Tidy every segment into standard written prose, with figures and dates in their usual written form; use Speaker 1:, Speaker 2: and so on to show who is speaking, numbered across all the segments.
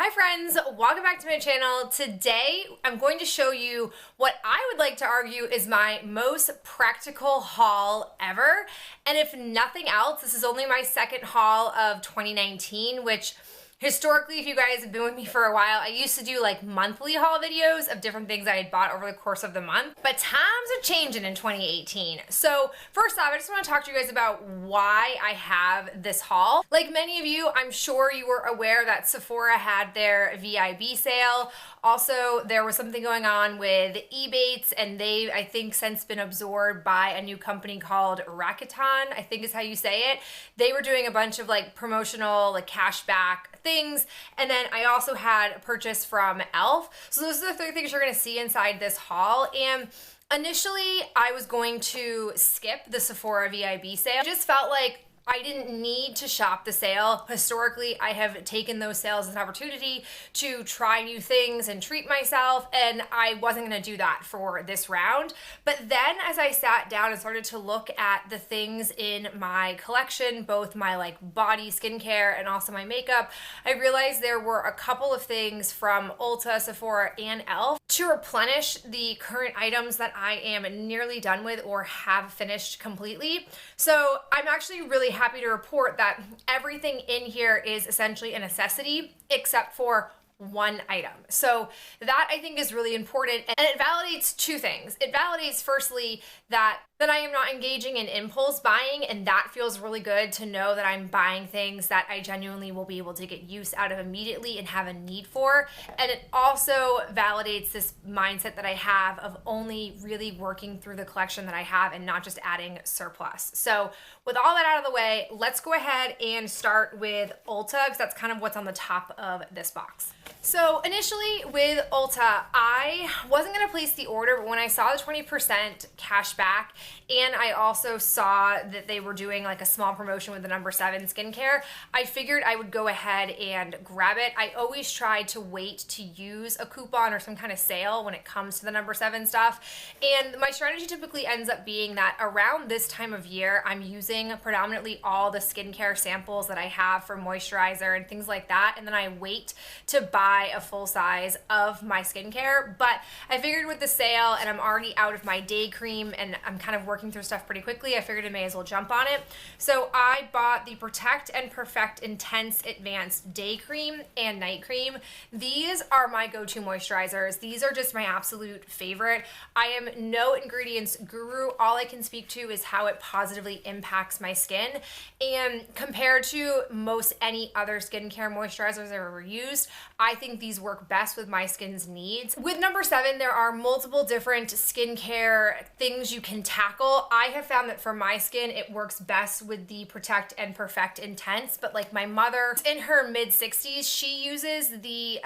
Speaker 1: Hi friends, welcome back to my channel. Today I'm going to show you what I would like to argue is my most practical haul ever. And if nothing else, this is only my second haul of 2019, which historically, if you guys have been with me for a while, I used to do like monthly haul videos of different things I had bought over the course of the month, but times are changing in 2018. So first off, I just want to talk to you guys about why I have this haul. Like many of you, I'm sure you were aware that Sephora had their VIB sale. Also, there was something going on with Ebates, and they've, I think, since been absorbed by a new company called Rakuten, I think is how you say it. They were doing a bunch of like promotional, like cashback things. And then I also had a purchase from e.l.f. So those are the three things you're going to see inside this haul. And initially I was going to skip the Sephora VIB sale. I just felt like I didn't need to shop the sale. Historically, I have taken those sales as an opportunity to try new things and treat myself, and I wasn't gonna do that for this round. But then as I sat down and started to look at the things in my collection, both my like body skincare and also my makeup, I realized there were a couple of things from Ulta, Sephora, and e.l.f. to replenish the current items that I am nearly done with or have finished completely. So I'm actually really happy to report that everything in here is essentially a necessity except for one item. So that I think is really important, and it validates two things. It validates firstly that I am not engaging in impulse buying, and that feels really good to know that I'm buying things that I genuinely will be able to get use out of immediately and have a need for. And it also validates this mindset that I have of only really working through the collection that I have and not just adding surplus. So with all that out of the way, let's go ahead and start with Ulta, because that's kind of what's on the top of this box. So initially with Ulta, I wasn't gonna place the order, but when I saw the 20% cash back, and I also saw that they were doing like a small promotion with the No. 7 skincare, I figured I would go ahead and grab it. I always try to wait to use a coupon or some kind of sale when it comes to the No. 7 stuff. And my strategy typically ends up being that around this time of year, I'm using predominantly all the skincare samples that I have for moisturizer and things like that. And then I wait to buy a full size of my skincare. But I figured with the sale, and I'm already out of my day cream and I'm kind of working through stuff pretty quickly, I figured I may as well jump on it. So I bought the Protect and Perfect Intense Advanced Day Cream and Night Cream. These are my go-to moisturizers. These are just my absolute favorite. I am no ingredients guru. All I can speak to is how it positively impacts my skin. And compared to most any other skincare moisturizers I've ever used, I think these work best with my skin's needs. With No. 7, there are multiple different skincare things you can tackle. I have found that for my skin, it works best with the Protect and Perfect Intense, but like my mother in her mid-60s, she uses the,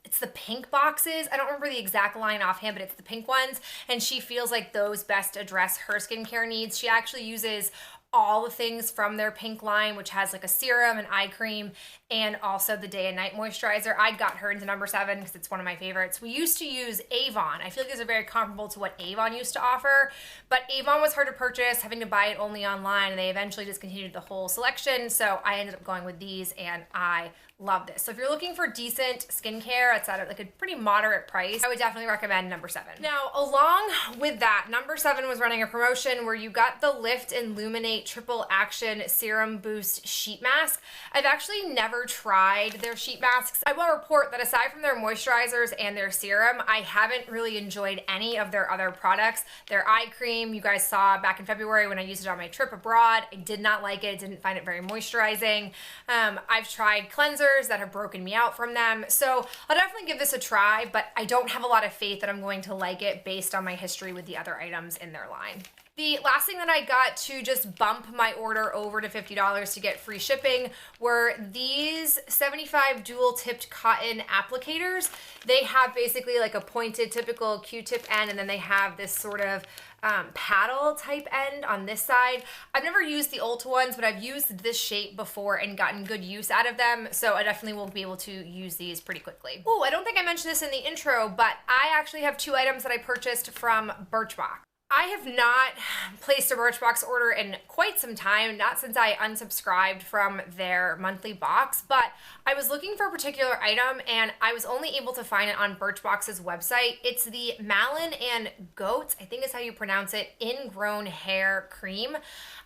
Speaker 1: it's the pink boxes. I don't remember the exact line offhand, but it's the pink ones, and she feels like those best address her skincare needs. She actually uses all the things from their pink line, which has like a serum, an eye cream, and also the day and night moisturizer. I got her into No. 7 because it's one of my favorites. We used to use Avon. I feel like these are very comparable to what Avon used to offer, but Avon was hard to purchase, having to buy it only online, and they eventually discontinued the whole selection, so I ended up going with these, and I love this. So if you're looking for decent skincare, it's at like a pretty moderate price, I would definitely recommend No. 7. Now, along with that, No. 7 was running a promotion where you got the Lift and Luminate Triple Action Serum Boost Sheet Mask. I've actually never tried their sheet masks. I will report that aside from their moisturizers and their serum, I haven't really enjoyed any of their other products. Their eye cream, you guys saw back in February when I used it on my trip abroad. I did not like it, didn't find it very moisturizing. I've tried cleansers that have broken me out from them. So I'll definitely give this a try, but I don't have a lot of faith that I'm going to like it based on my history with the other items in their line. The last thing that I got to just bump my order over to $50 to get free shipping were these 75 dual tipped cotton applicators. They have basically like a pointed typical Q-tip end, and then they have this sort of paddle type end on this side. I've never used the Ulta ones, but I've used this shape before and gotten good use out of them, so I definitely will be able to use these pretty quickly. Oh, I don't think I mentioned this in the intro, but I actually have two items that I purchased from Birchbox. I have not placed a Birchbox order in quite some time, not since I unsubscribed from their monthly box, but I was looking for a particular item and I was only able to find it on Birchbox's website. It's the Malin+Goetz, I think is how you pronounce it, ingrown hair cream.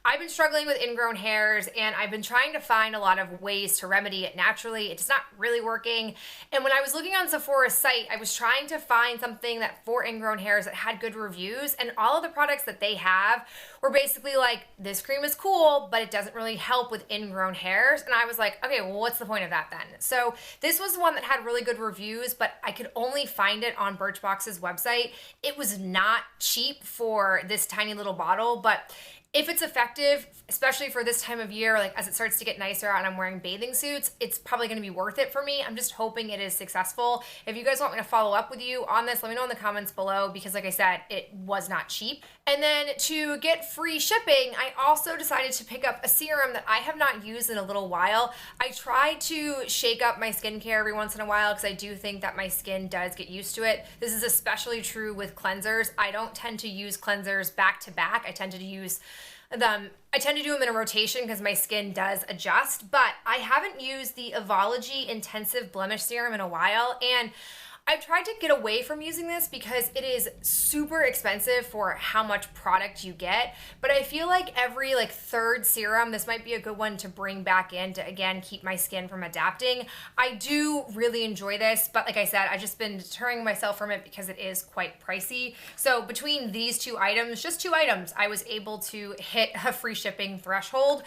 Speaker 1: I've been struggling with ingrown hairs and I've been trying to find a lot of ways to remedy it naturally. It's not really working. And when I was looking on Sephora's site, I was trying to find something that for ingrown hairs that had good reviews, and all of the products that they have were basically like, this cream is cool, but it doesn't really help with ingrown hairs. And I was like, okay, well, what's the point of that then? So this was one that had really good reviews, but I could only find it on Birchbox's website. It was not cheap for this tiny little bottle, but if it's effective, especially for this time of year, like as it starts to get nicer and I'm wearing bathing suits, it's probably gonna be worth it for me. I'm just hoping it is successful. If you guys want me to follow up with you on this, let me know in the comments below, because like I said, it was not cheap. And then to get free shipping, I also decided to pick up a serum that I have not used in a little while. I try to shake up my skincare every once in a while because I do think that my skin does get used to it. This is especially true with cleansers. I don't tend to use cleansers back to back. I tend to do them in a rotation because my skin does adjust, but I haven't used the Evology Intensive Blemish Serum in a while, and I've tried to get away from using this because it is super expensive for how much product you get, but I feel like every third serum, this might be a good one to bring back in to, again, keep my skin from adapting. I do really enjoy this, but like I said, I've just been deterring myself from it because it is quite pricey. So between these two items, just two items, I was able to hit a free shipping threshold,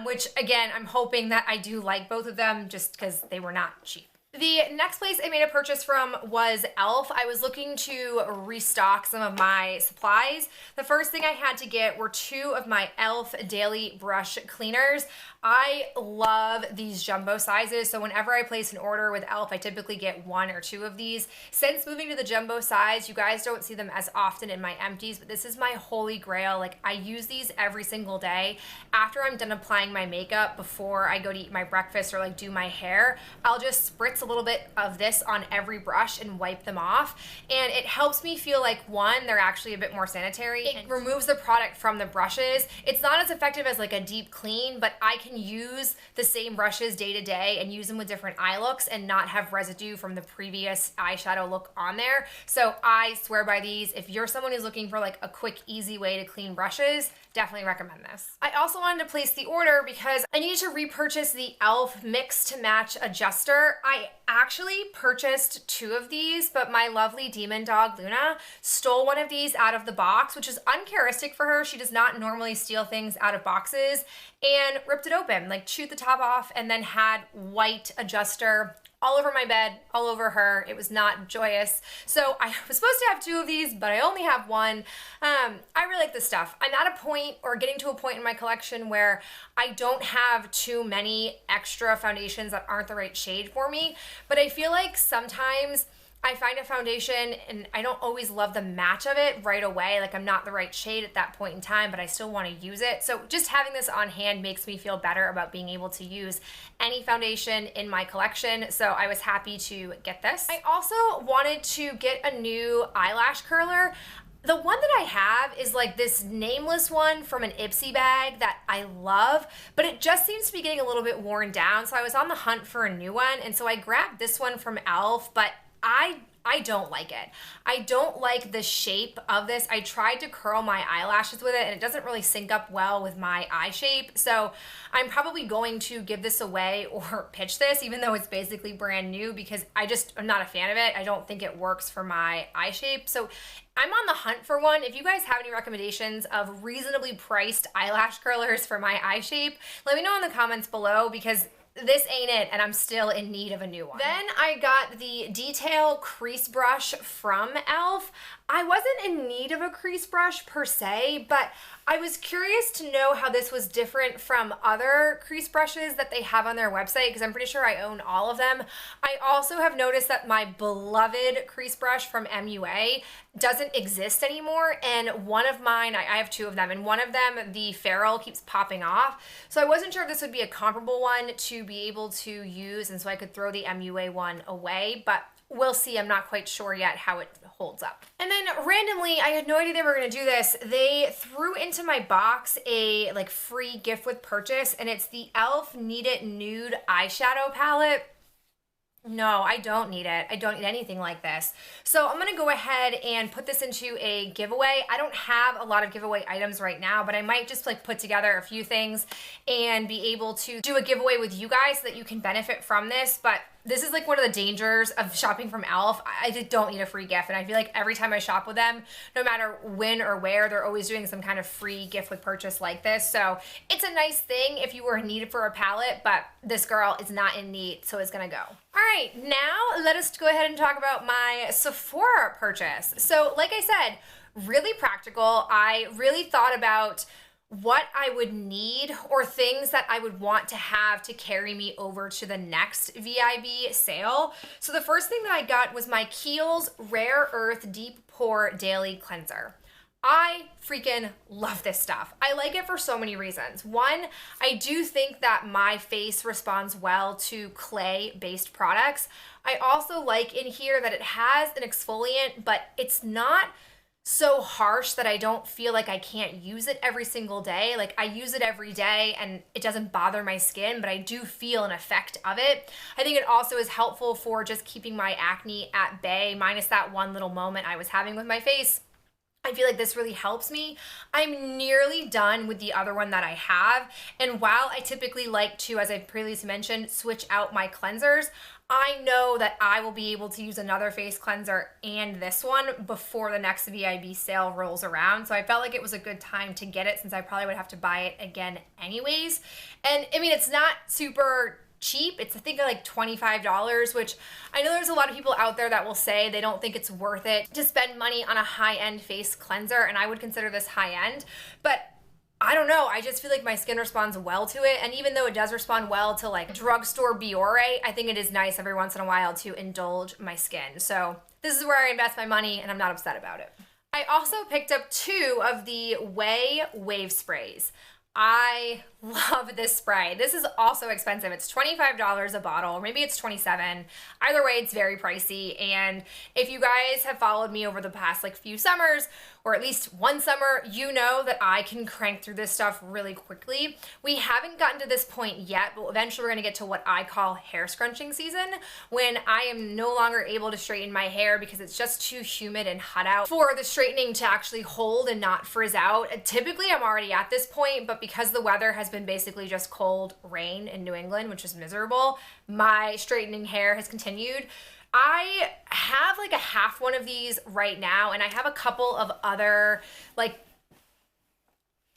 Speaker 1: which again, I'm hoping that I do like both of them just because they were not cheap. The next place I made a purchase from was e.l.f. I was looking to restock some of my supplies. The first thing I had to get were two of my e.l.f. daily brush cleaners. I love these jumbo sizes, so whenever I place an order with e.l.f., I typically get one or two of these. Since moving to the jumbo size, you guys don't see them as often in my empties, but this is my holy grail. Like, I use these every single day. After I'm done applying my makeup, before I go to eat my breakfast or do my hair, I'll just spritz a little bit of this on every brush and wipe them off, and it helps me feel like, one, they're actually a bit more sanitary. It removes the product from the brushes. It's not as effective as a deep clean, but I can use the same brushes day to day and use them with different eye looks and not have residue from the previous eyeshadow look on there. So I swear by these. If you're someone who's looking for a quick, easy way to clean brushes, definitely recommend this. I also wanted to place the order because I needed to repurchase the e.l.f. Mix to Match Adjuster. I actually purchased two of these, but my lovely demon dog Luna stole one of these out of the box, which is uncharacteristic for her. She does not normally steal things out of boxes, and ripped it open, chewed the top off, and then had white adjuster all over my bed, all over her. It was not joyous. So I was supposed to have two of these, but I only have one. I really like this stuff. I'm at a point, or getting to a point in my collection, where I don't have too many extra foundations that aren't the right shade for me, but I feel like sometimes I find a foundation and I don't always love the match of it right away. I'm not the right shade at that point in time, but I still want to use it. So just having this on hand makes me feel better about being able to use any foundation in my collection. So I was happy to get this. I also wanted to get a new eyelash curler. The one that I have is this nameless one from an Ipsy bag that I love, but it just seems to be getting a little bit worn down. So I was on the hunt for a new one, and so I grabbed this one from e.l.f., but I don't like it. I don't like the shape of this. I tried to curl my eyelashes with it and it doesn't really sync up well with my eye shape. So I'm probably going to give this away or pitch this, even though it's basically brand new, because I'm not a fan of it. I don't think it works for my eye shape. So I'm on the hunt for one. If you guys have any recommendations of reasonably priced eyelash curlers for my eye shape, let me know in the comments below, because this ain't it, and I'm still in need of a new one. Then I got the Detail Crease Brush from e.l.f. I wasn't in need of a crease brush per se, but I was curious to know how this was different from other crease brushes that they have on their website, because I'm pretty sure I own all of them. I also have noticed that my beloved crease brush from MUA doesn't exist anymore, and one of mine, I have two of them, and one of them, the ferrule keeps popping off. So I wasn't sure if this would be a comparable one to be able to use, and so I could throw the MUA one away, but we'll see. I'm not quite sure yet how it holds up. And then randomly, I had no idea they were gonna do this. They threw into my box a like free gift with purchase, and it's the e.l.f. Need It Nude eyeshadow palette. No, I don't need it. I don't need anything like this. So I'm gonna go ahead and put this into a giveaway. I don't have a lot of giveaway items right now, but I might just like put together a few things and be able to do a giveaway with you guys so that you can benefit from this. But this is like one of the dangers of shopping from e.l.f. I just don't need a free gift, and I feel like every time I shop with them, no matter when or where, they're always doing some kind of free gift with purchase like this. So it's a nice thing if you were in need for a palette, but this girl is not in need, so it's gonna go. All right, now let us go ahead and talk about my Sephora purchase. So like I said, really practical. I really thought about what I would need or things that I would want to have to carry me over to the next VIB sale. So the first thing that I got was my Kiehl's Rare Earth Deep Pore Daily Cleanser. I freaking love this stuff. I like it for so many reasons. One, I do think that my face responds well to clay-based products. I also like in here that it has an exfoliant, but it's not so harsh that I don't feel like I can't use it every single day. Like I use it every day and it doesn't bother my skin, but I do feel an effect of it. I think it also is helpful for just keeping my acne at bay, minus that one little moment I was having with my face. I feel like this really helps me. I'm nearly done with the other one that I have. And while I typically like to, as I previously mentioned, switch out my cleansers, I know that I will be able to use another face cleanser and this one before the next VIB sale rolls around. So I felt like it was a good time to get it since I probably would have to buy it again anyways. And I mean, it's not super cheap. It's I think like $25, which I know there's a lot of people out there that will say they don't think it's worth it to spend money on a high-end face cleanser, and I would consider this high-end, but I don't know, I just feel like my skin responds well to it, and even though it does respond well to like drugstore Biore, I think it is nice every once in a while to indulge my skin. So this is where I invest my money, and I'm not upset about it. I also picked up 2 of the Way Wave Sprays. I love this spray. This is also expensive. It's $25 a bottle, or maybe it's $27. Either way, it's very pricey. And if you guys have followed me over the past like few summers, or at least one summer, you know that I can crank through this stuff really quickly. We haven't gotten to this point yet, but eventually we're gonna get to what I call hair scrunching season, when I am no longer able to straighten my hair because it's just too humid and hot out for the straightening to actually hold and not frizz out. Typically, I'm already at this point, but because the weather has been basically just cold rain in New England, which is miserable, my straightening hair has continued. I have like a half one of these right now, and I have a couple of other like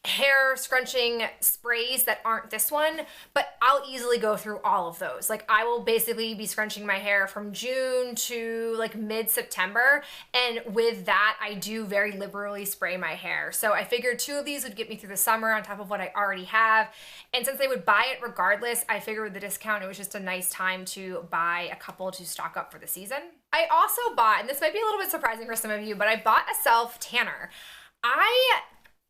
Speaker 1: hair scrunching sprays that aren't this one, but I'll easily go through all of those. Like I will basically be scrunching my hair from June to like mid-September, and with that I do very liberally spray my hair. So I figured 2 of these would get me through the summer on top of what I already have, and since they would buy it regardless, I figured with the discount it was just a nice time to buy a couple to stock up for the season. I also bought, and this might be a little bit surprising for some of you, but I bought a self tanner.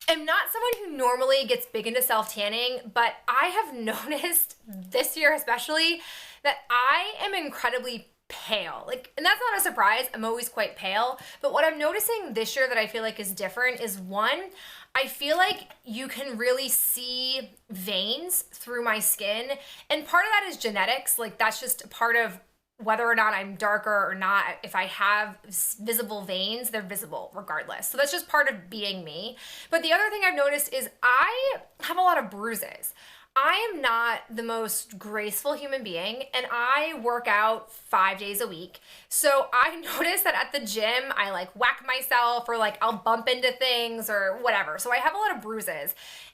Speaker 1: I'm not someone who normally gets big into self-tanning, but I have noticed this year especially that I am incredibly pale. Like, and that's not a surprise, I'm always quite pale, but what I'm noticing this year that I feel like is different is, one, I feel like you can really see veins through my skin, and part of that is genetics. Like that's just part of whether or not I'm darker or not. If I have visible veins, they're visible regardless. So that's just part of being me. But the other thing I've noticed is I have a lot of bruises. I am not the most graceful human being, and I work out 5 days a week. So I notice that at the gym, I like whack myself, or like I'll bump into things or whatever. So I have a lot of bruises.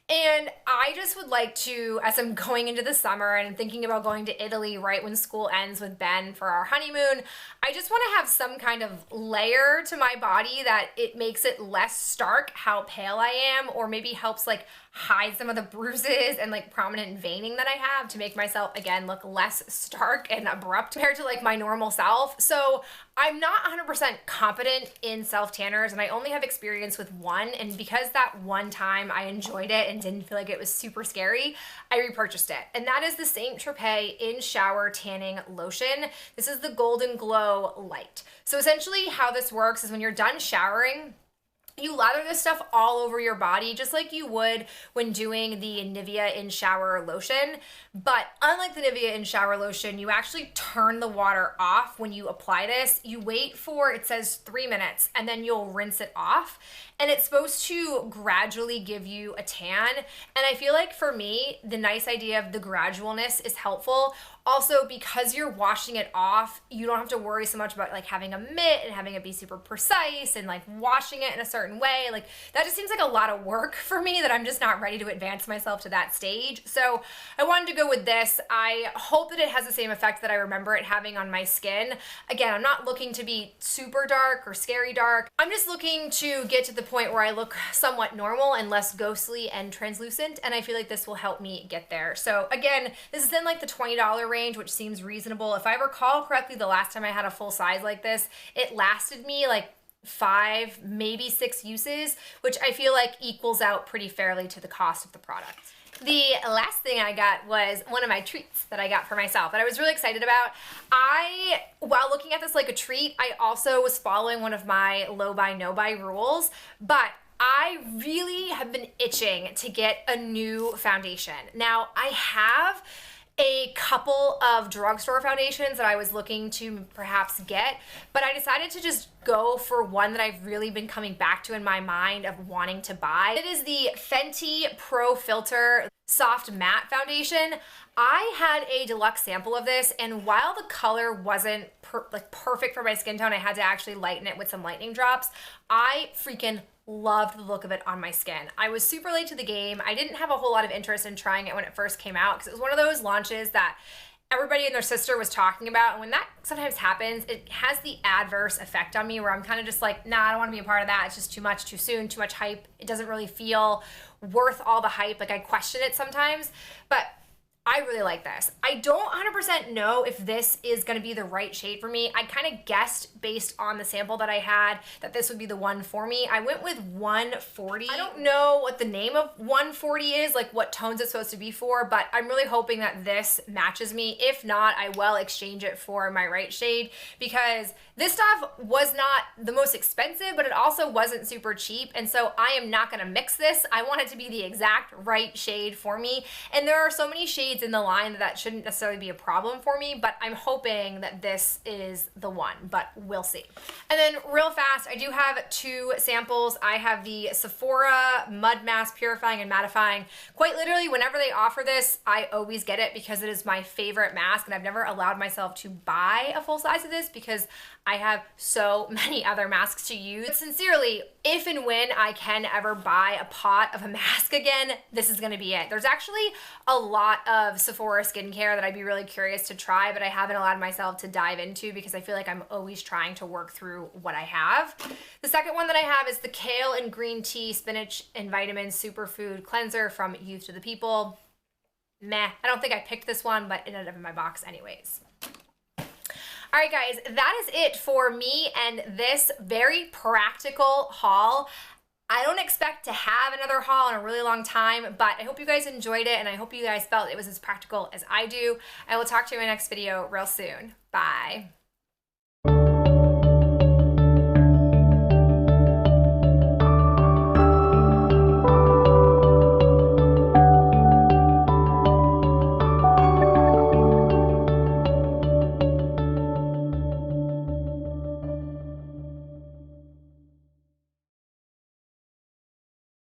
Speaker 1: And I just would like to, as I'm going into the summer and thinking about going to Italy right when school ends with Ben for our honeymoon, I just want to have some kind of layer to my body that it makes it less stark how pale I am, or maybe helps like hide some of the bruises and like prominent veining that I have to make myself again look less stark and abrupt compared to like my normal self. So I'm not 100% competent in self tanners, and I only have experience with one, and because that one time I enjoyed it and didn't feel like it was super scary, I repurchased it. And that is the Saint Tropez In Shower Tanning Lotion. This is the Golden Glow Light. So essentially how this works is when you're done showering, you lather this stuff all over your body just like you would when doing the Nivea In Shower Lotion. But unlike the Nivea In Shower Lotion, you actually turn the water off when you apply this. You wait for, it says 3 minutes, and then you'll rinse it off. And it's supposed to gradually give you a tan. And I feel like for me, the nice idea of the gradualness is helpful. Also, because you're washing it off, you don't have to worry so much about like having a mitt and having it be super precise and like washing it in a certain way. Like that just seems like a lot of work for me that I'm just not ready to advance myself to that stage. So I wanted to go with this. I hope that it has the same effect that I remember it having on my skin. Again, I'm not looking to be super dark or scary dark. I'm just looking to get to the point where I look somewhat normal and less ghostly and translucent, and I feel like this will help me get there. So again, this is in like the $20 range, which seems reasonable. If I recall correctly, the last time I had a full size like this, it lasted me like 5, maybe 6 uses, which I feel like equals out pretty fairly to the cost of the product. The last thing I got was one of my treats that I got for myself that I was really excited about. While looking at this like a treat, I also was following one of my low buy, no buy rules, but I really have been itching to get a new foundation. Now, I have a couple of drugstore foundations that I was looking to perhaps get, but I decided to just go for one that I've really been coming back to in my mind of wanting to buy. It is the Fenty Pro Filter Soft Matte Foundation. I had a deluxe sample of this, and while the color wasn't perfect for my skin tone, I had to actually lighten it with some lightening drops. I freaking loved the look of it on my skin. I was super late to the game. I didn't have a whole lot of interest in trying it when it first came out because it was one of those launches that everybody and their sister was talking about, and when that sometimes happens, it has the adverse effect on me where I'm kind of just like, nah, I don't want to be a part of that. It's just too much, too soon, too much hype. It doesn't really feel worth all the hype. Like I question it sometimes, but I really like this. I don't 100% know if this is gonna be the right shade for me. I kind of guessed based on the sample that I had that this would be the one for me. I went with 140. I don't know what the name of 140 is, like what tones it's supposed to be for, but I'm really hoping that this matches me. If not, I will exchange it for my right shade because this stuff was not the most expensive, but it also wasn't super cheap. And so I am not gonna mix this. I want it to be the exact right shade for me. And there are so many shades in the line that shouldn't necessarily be a problem for me, but I'm hoping that this is the one, but we'll see. And then real fast, I do have 2 samples. I have the Sephora Mud Mask Purifying and Mattifying. Quite literally, whenever they offer this, I always get it because it is my favorite mask, and I've never allowed myself to buy a full size of this because I have so many other masks to use. But sincerely, if and when I can ever buy a pot of a mask again, this is gonna be it. There's actually a lot of Sephora skincare that I'd be really curious to try, but I haven't allowed myself to dive into because I feel like I'm always trying to work through what I have. The second one that I have is the Kale and Green Tea Spinach and Vitamin Superfood Cleanser from Youth to the People. Meh, I don't think I picked this one, but it ended up in my box anyways. All right, guys, that is it for me and this very practical haul. I don't expect to have another haul in a really long time, but I hope you guys enjoyed it, and I hope you guys felt it was as practical as I do. I will talk to you in my next video real soon. Bye.